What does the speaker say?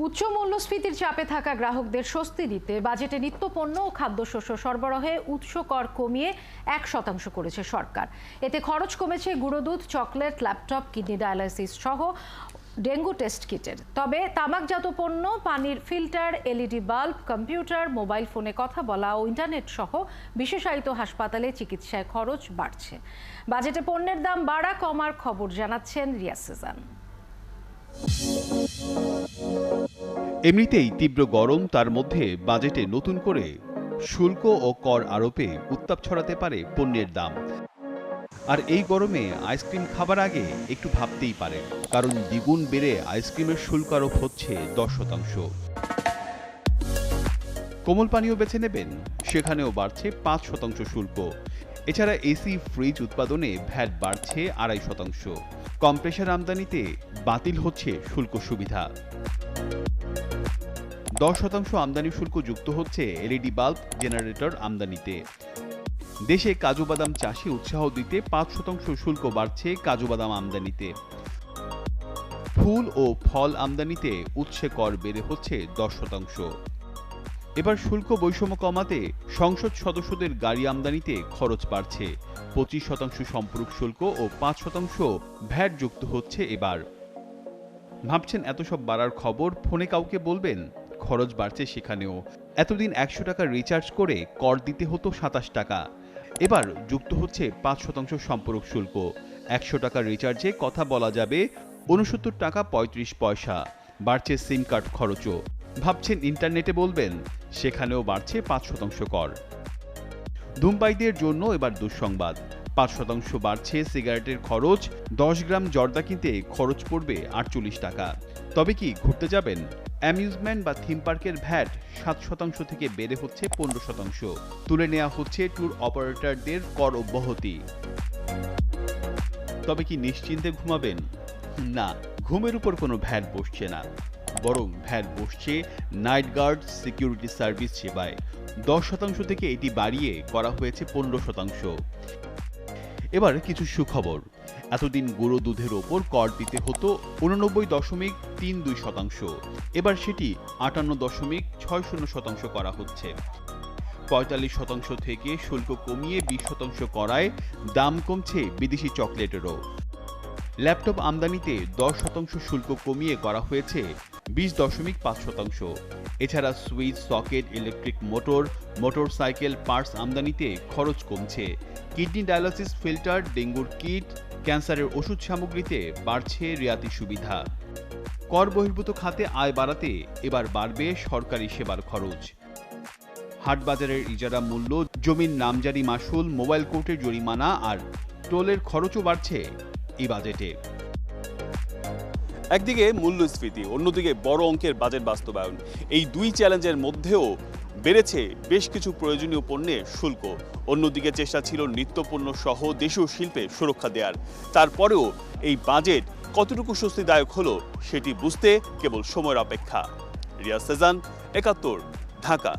উচ্চ মূল্যস্ফীতির চাপে থাকা গ্রাহকদের স্বস্তি দিতে বাজেটে নিত্যপণ্য ও খাদ্যশস্য সরবরাহে উৎস কর কমিয়ে 1% করেছে সরকার। এতে খরচ কমেছে গুঁড়ো দুধ, চকলেট, ল্যাপটপ, কিডনি ডায়ালাইসিস সহ ডেঙ্গু টেস্ট কিটের। তবে তামাকজাত পণ্য, পানির filter, LED bulb, computer, mobile ফোনে কথা বলা ও ইন্টারনেট সহ বিশেষায়িত হাসপাতালে চিকিৎসায় খরচ বাড়ছে। বাজেটে পণ্যের দাম বাড়া কমার খবর জানাচ্ছেন রিয়াজ সেজান। এমনিতেই তীব্র গরম, তার মধ্যে বাজেটে নতুন করে শুল্ক ও কর আরোপে উত্তাপ ছড়াতে পারে পণ্যের দাম। আর এই গরমে আইসক্রিম খাবার আগে একটু ভাবতেই পারে, কারণ দ্বিগুণ বেড়ে আইসক্রিমের শুল্ক আরোপ হচ্ছে 10%। কোমল পানীয় বেছে নেবেন, সেখানেও বাড়ছে 5% শুল্ক। এছাড়া এসি, ফ্রিজ উৎপাদনে ভ্যাট বাড়ছে 2.5%। কম্প্রেসার আমদানিতে বাতিল হচ্ছে শুল্ক সুবিধা। 10% আমদানি শুল্ক যুক্ত হচ্ছে এলইডি বাল্ব, জেনারেটর আমদানিতে। দেশে কাজু বাদাম চাষে উৎসাহ দিতে 5% শুল্ক বাড়ছে কাজু বাদাম আমদানিতে। ফুল ও ফল আমদানিতে উৎসে কর বেড়ে হচ্ছে 10%। এবার শুল্ক বৈষম্য কমাতে সংসদ সদস্যদের গাড়ি আমদানিতে খরচ বাড়ছে। 25% সম্পর্ক শুল্ক ও 5% ভ্যাট যুক্ত হচ্ছে এবার। ভাবছেন এত সব বাড়ার খবর, ফোনে কাউকে বলবেন? খরচ বাড়ছে সেখানেও। এতদিন 100 টাকা রিচার্জ করে কর দিতে হতো 27 টাকা। এবার যুক্ত হচ্ছে 5% সম্পর্ক শুল্ক। 100 টাকা রিচার্জে কথা বলা যাবে 69 টাকা 35 পয়সা। বাড়ছে সিম কার্ড খরচও। ভাবছেন ইন্টারনেটে বলবেন? সেখানেও বাড়ছে 5% কর। ধূমপায়ীদের জন্য এবার দুঃসংবাদ। 5% বাড়ছে সিগারেটের খরচ। 10 গ্রাম জর্দা কিনতে খরচ পড়বে 48 টাকা। তবে কি ঘুরতে যাবেন? অ্যামিউজমেন্ট বা থিম পার্কের ভ্যাট 7% থেকে বেড়ে হচ্ছে 15%। তুলে নেওয়া হচ্ছে ট্যুর অপারেটরদের কর অব্যাহতি। তবে কি নিশ্চিন্তে ঘুমাবেন? না, ঘুমের উপর কোনো ভ্যাট বসছে না, বরং ভ্যাট বসছে নাইট গার্ড সিকিউরিটি সার্ভিস সেবায়। 10% থেকে এটি বাড়িয়ে করা হয়েছে 15%। এবার কিছু সুখবর। এতদিন গুঁড়ো দুধের ওপর কর দিতে হতো 89.32%। এবার সেটি 58.60% করা হচ্ছে। 45% থেকে শুল্ক কমিয়ে 20% করায় দাম কমছে বিদেশি চকলেটেরও। ল্যাপটপ আমদানিতে 10% শুল্ক কমিয়ে করা হয়েছে 20.5%। এছাড়া switch, socket, electric motor, motorcycle parts আমদানিতে খরচ কমছে। কিডনি ডায়ালাইসিস ফিল্টার, ডেঙ্গুর কিট, ক্যান্সারের ওষুধ সামগ্রীতে বাড়ছে রিয়াতি সুবিধা। কর বহির্ভূত খাতে আয় বাড়াতে এবার বাড়বে সরকারি সেবার খরচ। হাটবাজারের ইজারা মূল্য, জমির নামজারি মাশুল, মোবাইল কোর্টের জরিমানা আর টোলের খরচও বাড়ছে এই বাজেটে। একদিকে মূল্যস্ফীতি, অন্যদিকে বড় অঙ্কের বাজেট বাস্তবায়ন। এই দুই চ্যালেঞ্জের মধ্যেও বেড়েছে বেশ কিছু প্রয়োজনীয় পণ্যের শুল্ক। অন্যদিকে চেষ্টা ছিল নিত্যপণ্য সহ দেশীয় শিল্পে সুরক্ষা দেওয়ার। তারপরেও এই বাজেট কতটুকু স্বস্তিদায়ক হলো সেটি বুঝতে কেবল সময়ের অপেক্ষা। রিয়াজ সেজান, ৭১, ঢাকা।